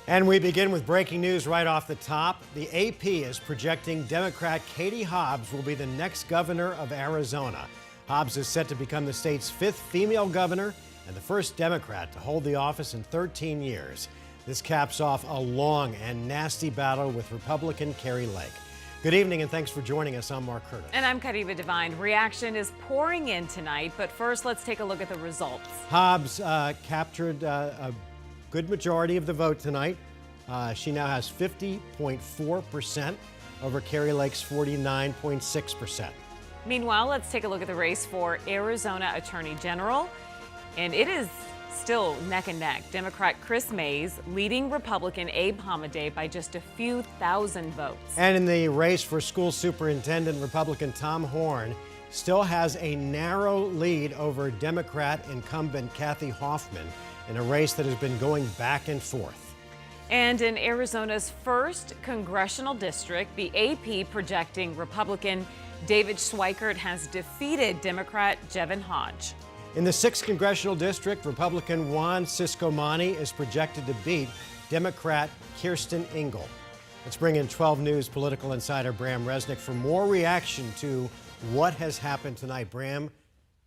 And we begin with breaking news right off the top. The AP is projecting Democrat Katie Hobbs will be the next governor of Arizona. Hobbs is set to become the state's 5th female governor and the first Democrat to hold the office in 13 years. This caps off a long and nasty battle with Republican Kari Lake. Good evening and thanks for joining us. I'm Mark Curtis. And I'm Katie Divine. Reaction is pouring in tonight, but first let's take a look at the results. Hobbs captured a good majority of the vote tonight. She now has 50.4% over Kari Lake's 49.6%. Meanwhile, let's take a look at the race for Arizona Attorney General. And it is still neck and neck. Democrat Chris Mays leading Republican Abe Hamadeh by just a few thousand votes. And in the race for school superintendent, Republican Tom Horn still has a narrow lead over Democrat incumbent Kathy Hoffman in a race that has been going back and forth. And in Arizona's 1st congressional district, the AP projecting Republican David Schweikert has defeated Democrat Jevin Hodge. In the 6th congressional district, Republican Juan Ciscomani is projected to beat Democrat Kirsten Engel. Let's bring in 12 News political insider Brahm Resnik for more reaction to what has happened tonight. Brahm,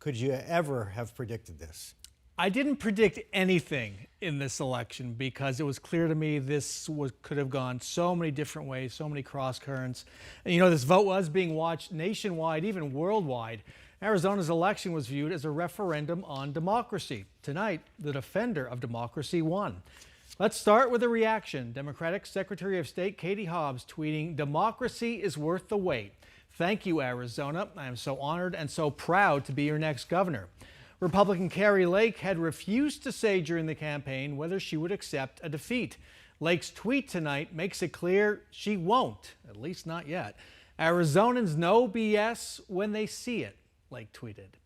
could you ever have predicted this? I didn't predict anything in this election because it was clear to me could have gone so many different ways, so many cross currents. And you know, this vote was being watched nationwide, even worldwide. Arizona's election was viewed as a referendum on democracy. Tonight, the defender of democracy won. Let's start with a reaction. Democratic Secretary of State Katie Hobbs tweeting, "Democracy is worth the wait. Thank you, Arizona. I am so honored and so proud to be your next governor." Republican Kari Lake had refused to say during the campaign whether she would accept a defeat. Lake's tweet tonight makes it clear she won't, at least not yet. Arizonans know BS when they see it, Lake tweeted.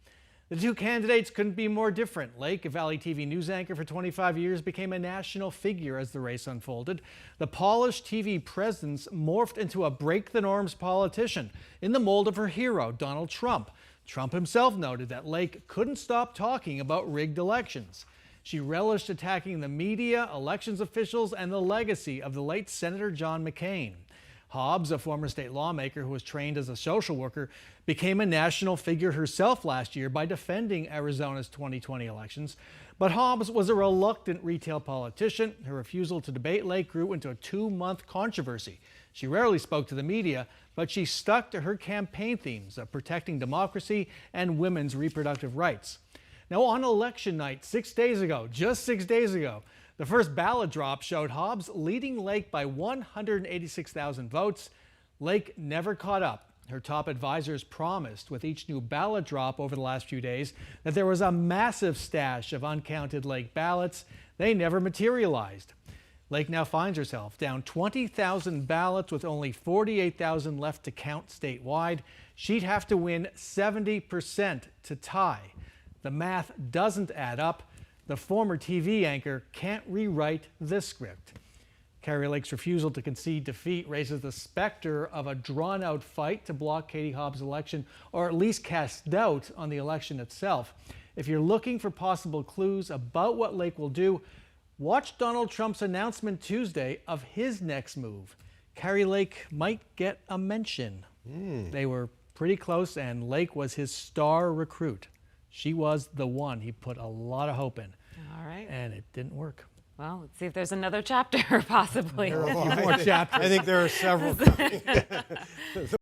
The two candidates couldn't be more different. Lake, a Valley TV news anchor for 25 years, became a national figure as the race unfolded. The polished TV presence morphed into a break-the-norms politician in the mold of her hero, Donald Trump. Trump himself noted that Lake couldn't stop talking about rigged elections. She relished attacking the media, elections officials, and the legacy of the late Senator John McCain. Hobbs, a former state lawmaker who was trained as a social worker, became a national figure herself last year by defending Arizona's 2020 elections. But Hobbs was a reluctant retail politician. Her refusal to debate Lake grew into a 2-month controversy. She rarely spoke to the media, but she stuck to her campaign themes of protecting democracy and women's reproductive rights. Now, on election night, just 6 days ago, the first ballot drop showed Hobbs leading Lake by 186,000 votes. Lake never caught up. Her top advisors promised with each new ballot drop over the last few days that there was a massive stash of uncounted Lake ballots. They never materialized. Lake now finds herself down 20,000 ballots with only 48,000 left to count statewide. She'd have to win 70% to tie. The math doesn't add up. The former TV anchor can't rewrite this script. Kari Lake's refusal to concede defeat raises the specter of a drawn-out fight to block Katie Hobbs' election, or at least cast doubt on the election itself. If you're looking for possible clues about what Lake will do, watch Donald Trump's announcement Tuesday of his next move. Kari Lake might get a mention. They were pretty close, and Lake was his star recruit. She was the one he put a lot of hope in. All right. And it didn't work. Well, let's see if there's another chapter, possibly. There are a few more chapters. I think there are several coming.